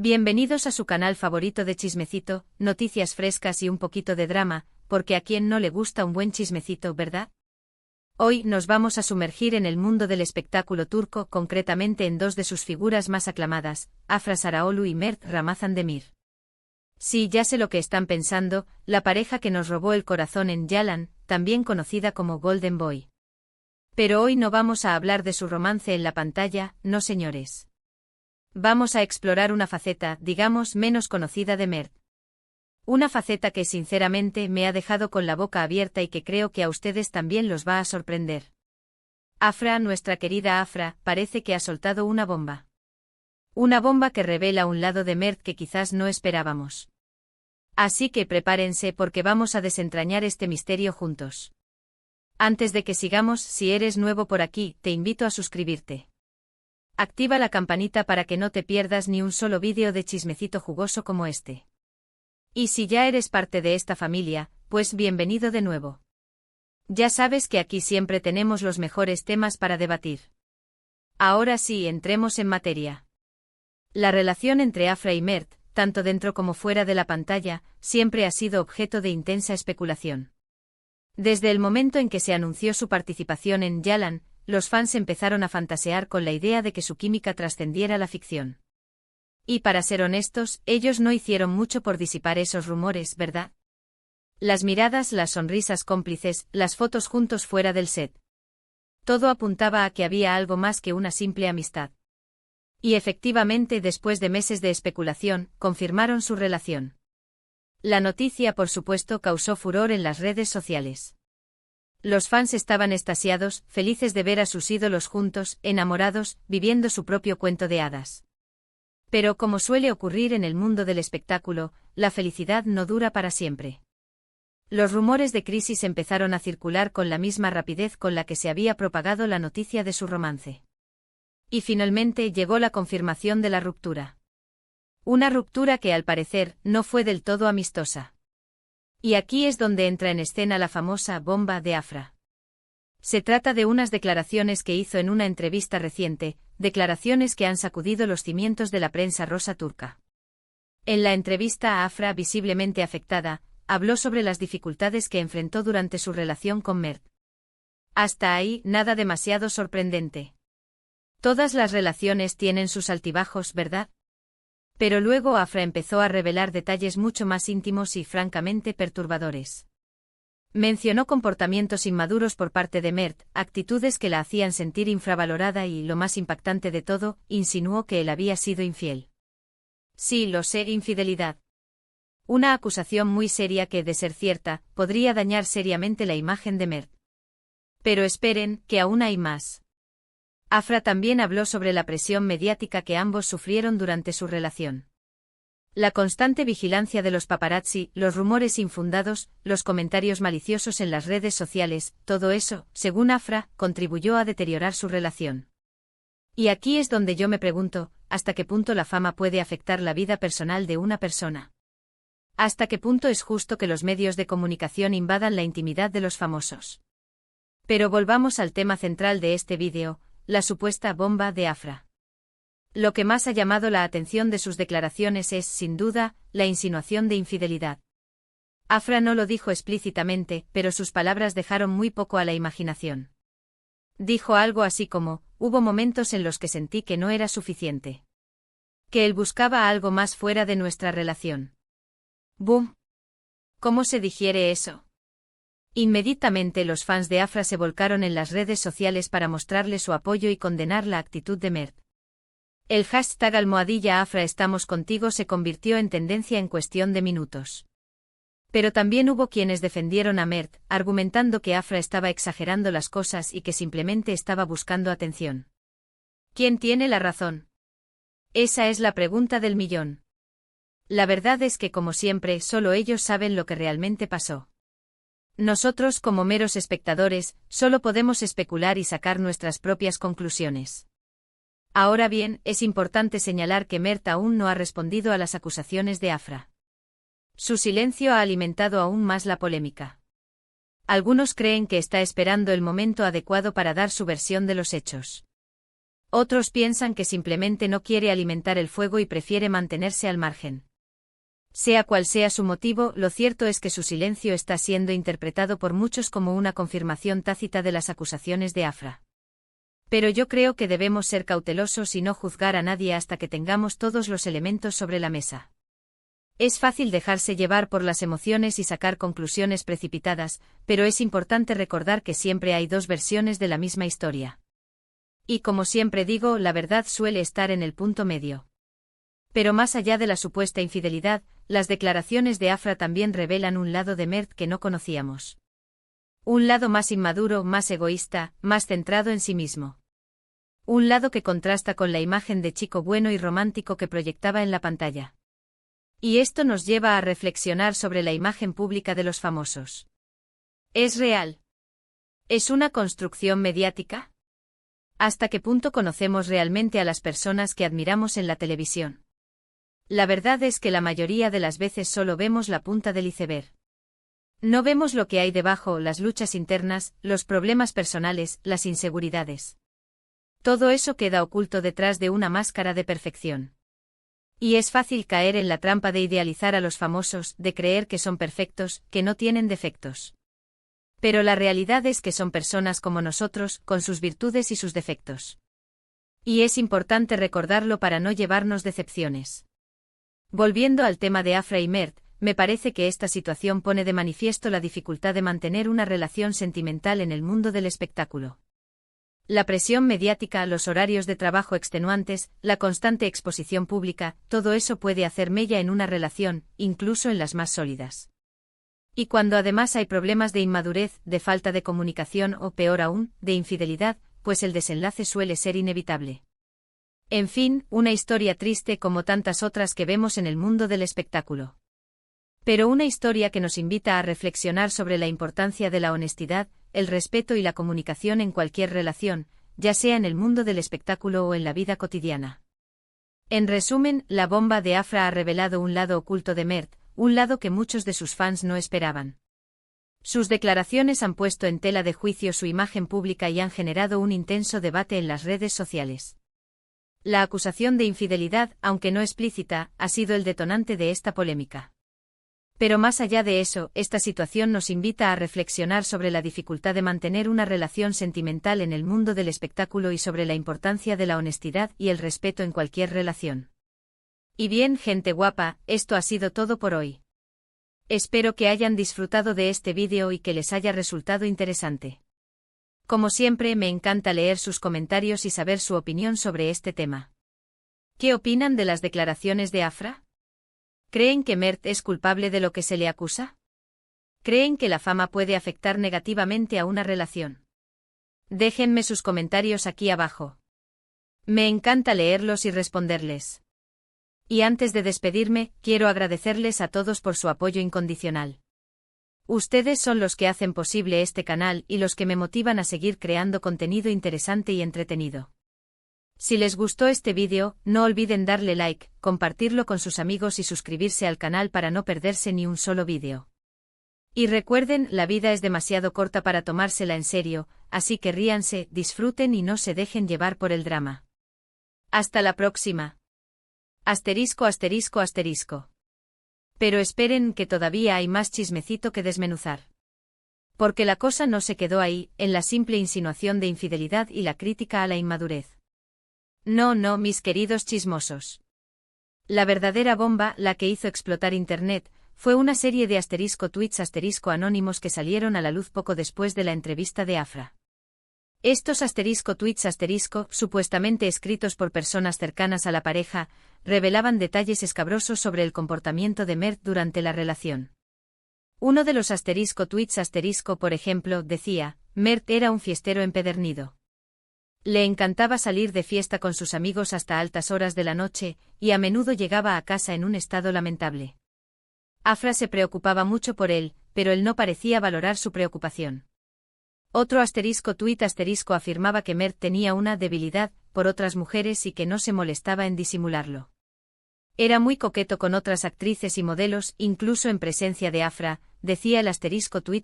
Bienvenidos a su canal favorito de chismecito, noticias frescas y un poquito de drama, porque a quien no le gusta un buen chismecito, ¿verdad? Hoy nos vamos a sumergir en el mundo del espectáculo turco, concretamente en dos de sus figuras más aclamadas, Afra Sarıoğlu y Mert Ramazan Demir. Sí, ya sé lo que están pensando, la pareja que nos robó el corazón en Yalan, también conocida como Golden Boy. Pero hoy no vamos a hablar de su romance en la pantalla, no señores. Vamos a explorar una faceta, digamos, menos conocida de Mert. Una faceta que sinceramente me ha dejado con la boca abierta y que creo que a ustedes también los va a sorprender. Afra, nuestra querida Afra, parece que ha soltado una bomba. Una bomba que revela un lado de Mert que quizás no esperábamos. Así que prepárense porque vamos a desentrañar este misterio juntos. Antes de que sigamos, si eres nuevo por aquí, te invito a suscribirte. Activa la campanita para que no te pierdas ni un solo vídeo de chismecito jugoso como este. Y si ya eres parte de esta familia, pues bienvenido de nuevo. Ya sabes que aquí siempre tenemos los mejores temas para debatir. Ahora sí, entremos en materia. La relación entre Afra y Mert, tanto dentro como fuera de la pantalla, siempre ha sido objeto de intensa especulación. Desde el momento en que se anunció su participación en Yalan, los fans empezaron a fantasear con la idea de que su química trascendiera la ficción. Y para ser honestos, ellos no hicieron mucho por disipar esos rumores, ¿verdad? Las miradas, las sonrisas cómplices, las fotos juntos fuera del set. Todo apuntaba a que había algo más que una simple amistad. Y efectivamente, después de meses de especulación, confirmaron su relación. La noticia, por supuesto, causó furor en las redes sociales. Los fans estaban extasiados, felices de ver a sus ídolos juntos, enamorados, viviendo su propio cuento de hadas. Pero como suele ocurrir en el mundo del espectáculo, la felicidad no dura para siempre. Los rumores de crisis empezaron a circular con la misma rapidez con la que se había propagado la noticia de su romance. Y finalmente llegó la confirmación de la ruptura. Una ruptura que al parecer no fue del todo amistosa. Y aquí es donde entra en escena la famosa bomba de Afra. Se trata de unas declaraciones que hizo en una entrevista reciente, declaraciones que han sacudido los cimientos de la prensa rosa turca. En la entrevista, Afra, visiblemente afectada, habló sobre las dificultades que enfrentó durante su relación con Mert. Hasta ahí, nada demasiado sorprendente. Todas las relaciones tienen sus altibajos, ¿verdad? Pero luego Afra empezó a revelar detalles mucho más íntimos y francamente perturbadores. Mencionó comportamientos inmaduros por parte de Mert, actitudes que la hacían sentir infravalorada y, lo más impactante de todo, insinuó que él había sido infiel. Sí, lo sé, infidelidad. Una acusación muy seria que, de ser cierta, podría dañar seriamente la imagen de Mert. Pero esperen, que aún hay más. Afra también habló sobre la presión mediática que ambos sufrieron durante su relación. La constante vigilancia de los paparazzi, los rumores infundados, los comentarios maliciosos en las redes sociales, todo eso, según Afra, contribuyó a deteriorar su relación. Y aquí es donde yo me pregunto, ¿hasta qué punto la fama puede afectar la vida personal de una persona? ¿Hasta qué punto es justo que los medios de comunicación invadan la intimidad de los famosos? Pero volvamos al tema central de este vídeo, la supuesta bomba de Afra. Lo que más ha llamado la atención de sus declaraciones es, sin duda, la insinuación de infidelidad. Afra no lo dijo explícitamente, pero sus palabras dejaron muy poco a la imaginación. Dijo algo así como, hubo momentos en los que sentí que no era suficiente. Que él buscaba algo más fuera de nuestra relación. ¡Bum! ¿Cómo se digiere eso? Inmediatamente los fans de Afra se volcaron en las redes sociales para mostrarle su apoyo y condenar la actitud de Mert. El hashtag #Afra estamos contigo se convirtió en tendencia en cuestión de minutos. Pero también hubo quienes defendieron a Mert, argumentando que Afra estaba exagerando las cosas y que simplemente estaba buscando atención. ¿Quién tiene la razón? Esa es la pregunta del millón. La verdad es que, como siempre, solo ellos saben lo que realmente pasó. Nosotros, como meros espectadores, solo podemos especular y sacar nuestras propias conclusiones. Ahora bien, es importante señalar que Mert aún no ha respondido a las acusaciones de Afra. Su silencio ha alimentado aún más la polémica. Algunos creen que está esperando el momento adecuado para dar su versión de los hechos. Otros piensan que simplemente no quiere alimentar el fuego y prefiere mantenerse al margen. Sea cual sea su motivo, lo cierto es que su silencio está siendo interpretado por muchos como una confirmación tácita de las acusaciones de Afra. Pero yo creo que debemos ser cautelosos y no juzgar a nadie hasta que tengamos todos los elementos sobre la mesa. Es fácil dejarse llevar por las emociones y sacar conclusiones precipitadas, pero es importante recordar que siempre hay dos versiones de la misma historia. Y como siempre digo, la verdad suele estar en el punto medio. Pero más allá de la supuesta infidelidad, las declaraciones de Afra también revelan un lado de Mert que no conocíamos. Un lado más inmaduro, más egoísta, más centrado en sí mismo. Un lado que contrasta con la imagen de chico bueno y romántico que proyectaba en la pantalla. Y esto nos lleva a reflexionar sobre la imagen pública de los famosos. ¿Es real? ¿Es una construcción mediática? ¿Hasta qué punto conocemos realmente a las personas que admiramos en la televisión? La verdad es que la mayoría de las veces solo vemos la punta del iceberg. No vemos lo que hay debajo, las luchas internas, los problemas personales, las inseguridades. Todo eso queda oculto detrás de una máscara de perfección. Y es fácil caer en la trampa de idealizar a los famosos, de creer que son perfectos, que no tienen defectos. Pero la realidad es que son personas como nosotros, con sus virtudes y sus defectos. Y es importante recordarlo para no llevarnos decepciones. Volviendo al tema de Afra y Mert, me parece que esta situación pone de manifiesto la dificultad de mantener una relación sentimental en el mundo del espectáculo. La presión mediática, los horarios de trabajo extenuantes, la constante exposición pública, todo eso puede hacer mella en una relación, incluso en las más sólidas. Y cuando además hay problemas de inmadurez, de falta de comunicación o, peor aún, de infidelidad, pues el desenlace suele ser inevitable. En fin, una historia triste como tantas otras que vemos en el mundo del espectáculo. Pero una historia que nos invita a reflexionar sobre la importancia de la honestidad, el respeto y la comunicación en cualquier relación, ya sea en el mundo del espectáculo o en la vida cotidiana. En resumen, la bomba de Afra ha revelado un lado oculto de Mert, un lado que muchos de sus fans no esperaban. Sus declaraciones han puesto en tela de juicio su imagen pública y han generado un intenso debate en las redes sociales. La acusación de infidelidad, aunque no explícita, ha sido el detonante de esta polémica. Pero más allá de eso, esta situación nos invita a reflexionar sobre la dificultad de mantener una relación sentimental en el mundo del espectáculo y sobre la importancia de la honestidad y el respeto en cualquier relación. Y bien, gente guapa, esto ha sido todo por hoy. Espero que hayan disfrutado de este vídeo y que les haya resultado interesante. Como siempre, me encanta leer sus comentarios y saber su opinión sobre este tema. ¿Qué opinan de las declaraciones de Afra? ¿Creen que Mert es culpable de lo que se le acusa? ¿Creen que la fama puede afectar negativamente a una relación? Déjenme sus comentarios aquí abajo. Me encanta leerlos y responderles. Y antes de despedirme, quiero agradecerles a todos por su apoyo incondicional. Ustedes son los que hacen posible este canal y los que me motivan a seguir creando contenido interesante y entretenido. Si les gustó este vídeo, no olviden darle like, compartirlo con sus amigos y suscribirse al canal para no perderse ni un solo vídeo. Y recuerden, la vida es demasiado corta para tomársela en serio, así que ríanse, disfruten y no se dejen llevar por el drama. Hasta la próxima. Asterisco asterisco asterisco. Pero esperen que todavía hay más chismecito que desmenuzar. Porque la cosa no se quedó ahí, en la simple insinuación de infidelidad y la crítica a la inmadurez. No, mis queridos chismosos. La verdadera bomba, la que hizo explotar Internet, fue una serie de tweets anónimos que salieron a la luz poco después de la entrevista de Afra. Estos tweets supuestamente escritos por personas cercanas a la pareja, revelaban detalles escabrosos sobre el comportamiento de Mert durante la relación. Uno de los tweets por ejemplo, decía: Mert era un fiestero empedernido. Le encantaba salir de fiesta con sus amigos hasta altas horas de la noche, y a menudo llegaba a casa en un estado lamentable. Afra se preocupaba mucho por él, pero él no parecía valorar su preocupación. Otro tweet afirmaba que Mert tenía una debilidad por otras mujeres y que no se molestaba en disimularlo. Era muy coqueto con otras actrices y modelos, incluso en presencia de Afra, decía el tweet.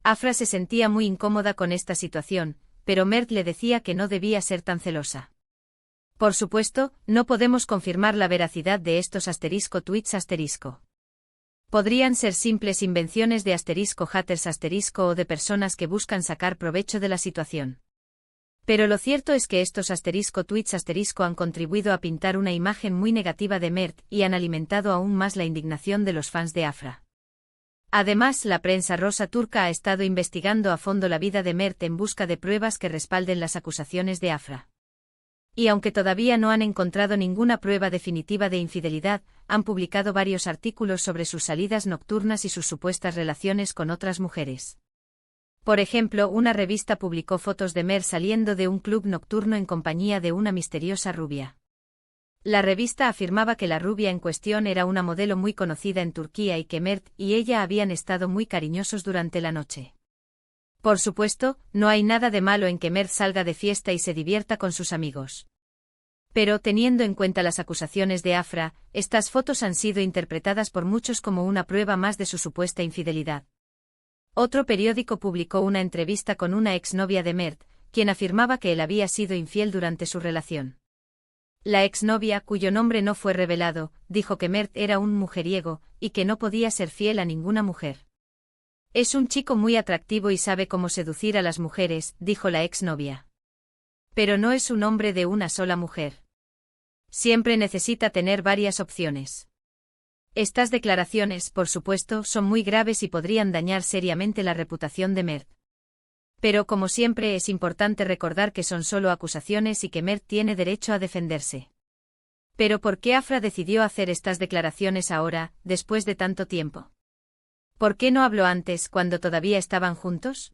Afra se sentía muy incómoda con esta situación, pero Mert le decía que no debía ser tan celosa. Por supuesto, no podemos confirmar la veracidad de estos tweets . Podrían ser simples invenciones de haters o de personas que buscan sacar provecho de la situación. Pero lo cierto es que estos tweets han contribuido a pintar una imagen muy negativa de Mert y han alimentado aún más la indignación de los fans de Afra. Además, la prensa rosa turca ha estado investigando a fondo la vida de Mert en busca de pruebas que respalden las acusaciones de Afra. Y aunque todavía no han encontrado ninguna prueba definitiva de infidelidad, han publicado varios artículos sobre sus salidas nocturnas y sus supuestas relaciones con otras mujeres. Por ejemplo, una revista publicó fotos de Mert saliendo de un club nocturno en compañía de una misteriosa rubia. La revista afirmaba que la rubia en cuestión era una modelo muy conocida en Turquía y que Mert y ella habían estado muy cariñosos durante la noche. Por supuesto, no hay nada de malo en que Mert salga de fiesta y se divierta con sus amigos. Pero, teniendo en cuenta las acusaciones de Afra, estas fotos han sido interpretadas por muchos como una prueba más de su supuesta infidelidad. Otro periódico publicó una entrevista con una exnovia de Mert, quien afirmaba que él había sido infiel durante su relación. La exnovia, cuyo nombre no fue revelado, dijo que Mert era un mujeriego, y que no podía ser fiel a ninguna mujer. Es un chico muy atractivo y sabe cómo seducir a las mujeres, dijo la exnovia. Pero no es un hombre de una sola mujer. Siempre necesita tener varias opciones. Estas declaraciones, por supuesto, son muy graves y podrían dañar seriamente la reputación de Mert. Pero como siempre es importante recordar que son solo acusaciones y que Mert tiene derecho a defenderse. Pero ¿por qué Afra decidió hacer estas declaraciones ahora, después de tanto tiempo? ¿Por qué no habló antes, cuando todavía estaban juntos?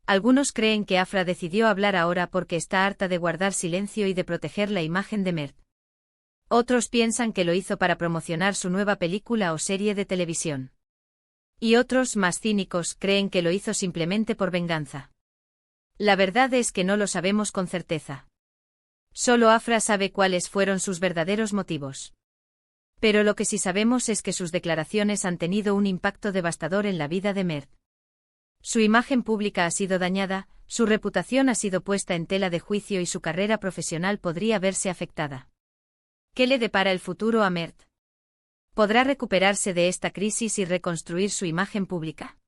Algunos creen que Afra decidió hablar ahora porque está harta de guardar silencio y de proteger la imagen de Mert. Otros piensan que lo hizo para promocionar su nueva película o serie de televisión. Y otros, más cínicos, creen que lo hizo simplemente por venganza. La verdad es que no lo sabemos con certeza. Solo Afra sabe cuáles fueron sus verdaderos motivos. Pero lo que sí sabemos es que sus declaraciones han tenido un impacto devastador en la vida de Mert. Su imagen pública ha sido dañada, su reputación ha sido puesta en tela de juicio y su carrera profesional podría verse afectada. ¿Qué le depara el futuro a Mert? ¿Podrá recuperarse de esta crisis y reconstruir su imagen pública?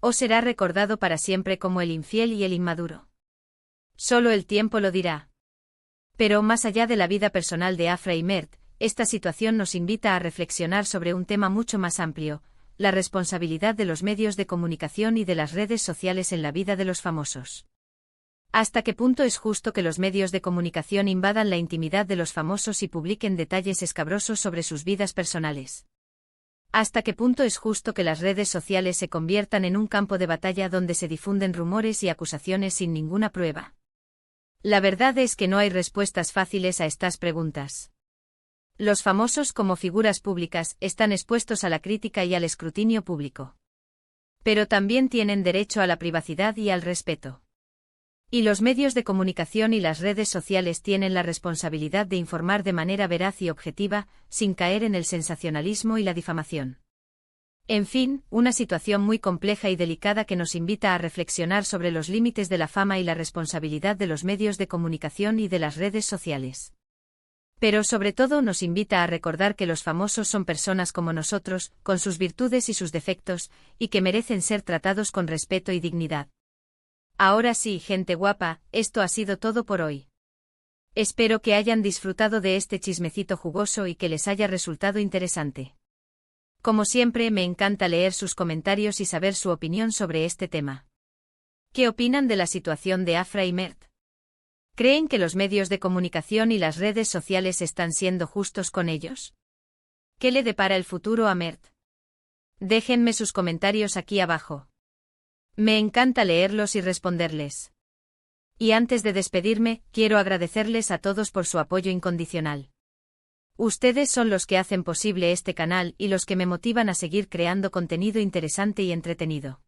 ¿O será recordado para siempre como el infiel y el inmaduro? Solo el tiempo lo dirá. Pero más allá de la vida personal de Afra y Mert, esta situación nos invita a reflexionar sobre un tema mucho más amplio, la responsabilidad de los medios de comunicación y de las redes sociales en la vida de los famosos. ¿Hasta qué punto es justo que los medios de comunicación invadan la intimidad de los famosos y publiquen detalles escabrosos sobre sus vidas personales? ¿Hasta qué punto es justo que las redes sociales se conviertan en un campo de batalla donde se difunden rumores y acusaciones sin ninguna prueba? La verdad es que no hay respuestas fáciles a estas preguntas. Los famosos como figuras públicas están expuestos a la crítica y al escrutinio público. Pero también tienen derecho a la privacidad y al respeto. Y los medios de comunicación y las redes sociales tienen la responsabilidad de informar de manera veraz y objetiva, sin caer en el sensacionalismo y la difamación. En fin, una situación muy compleja y delicada que nos invita a reflexionar sobre los límites de la fama y la responsabilidad de los medios de comunicación y de las redes sociales. Pero sobre todo nos invita a recordar que los famosos son personas como nosotros, con sus virtudes y sus defectos, y que merecen ser tratados con respeto y dignidad. Ahora sí, gente guapa, esto ha sido todo por hoy. Espero que hayan disfrutado de este chismecito jugoso y que les haya resultado interesante. Como siempre, me encanta leer sus comentarios y saber su opinión sobre este tema. ¿Qué opinan de la situación de Afra y Mert? ¿Creen que los medios de comunicación y las redes sociales están siendo justos con ellos? ¿Qué le depara el futuro a Mert? Déjenme sus comentarios aquí abajo. Me encanta leerlos y responderles. Y antes de despedirme, quiero agradecerles a todos por su apoyo incondicional. Ustedes son los que hacen posible este canal y los que me motivan a seguir creando contenido interesante y entretenido.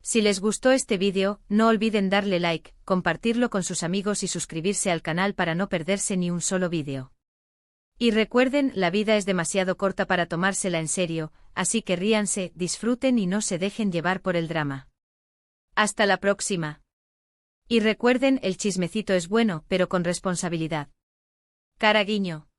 Si les gustó este vídeo, no olviden darle like, compartirlo con sus amigos y suscribirse al canal para no perderse ni un solo vídeo. Y recuerden, la vida es demasiado corta para tomársela en serio, así que ríanse, disfruten y no se dejen llevar por el drama. Hasta la próxima. Y recuerden, el chismecito es bueno, pero con responsabilidad. Cara guiño.